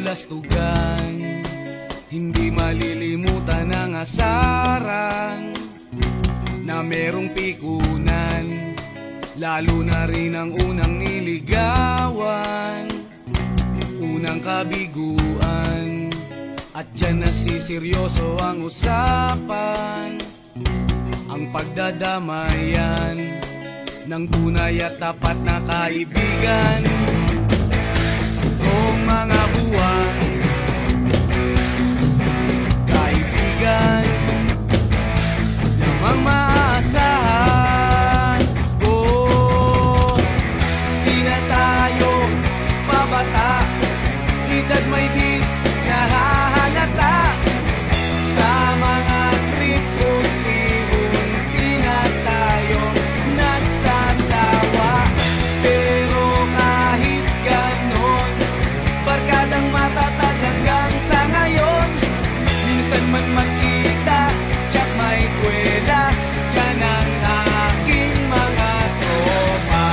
kabulastugan. Hindi malilimutan ang asaran na merong pikunan, lalo na rin ang unang niligawan, unang kabiguan. At dyan nasiseryoso ang usapan, ang pagdadamayan ng tunay at tapat na kaibigan. Kung mga buwan, kaibigan lamang maasahan. Oh, di na tayo pabata, edad may di nahahalata. Sa mga trip unti-unti na tayo nagsasawa. Pero kahit ganon, barkadang matatag hanggang sa ngayon. Minsan man magkita, tsak may kwela, yan ang aking mga tropa.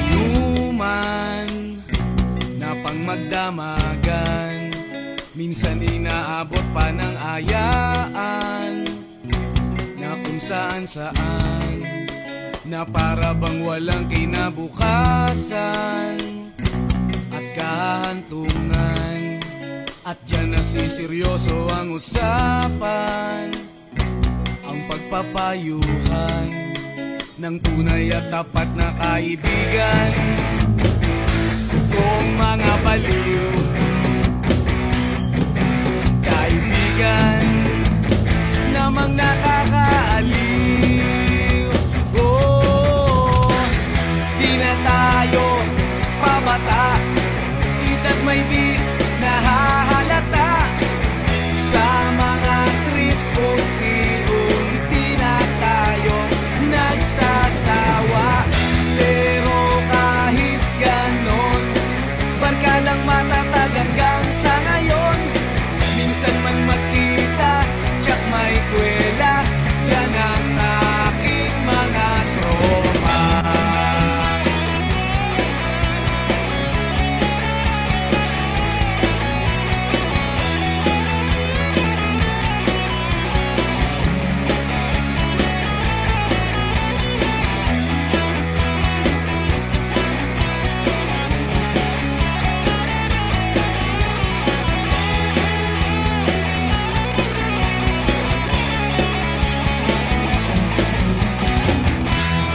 Inuman na pang magdamagan, minsan inaabot pa ng ayaan, na kung saan-saan, na para bang walang kinabukasan at kahantungan. At dyan nasiseryoso ang usapan, ang pagpapayuhan ng tunay at tapat na kaibigan. Kung mga baliw, kaibigan namang nakakaaliw. Oh, di na tayo pabata, edad may di nahahalata. Sa mga trip unti-unti na tayo nagsasawa. Pero kahit ganon, barkadang matatag hanggang sa ngayon. Minsan man magkita, tsak may kwela, yan ang aking mga tropa.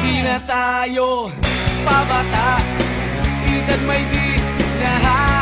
Di na tayo pabata, edad may di nahahalata.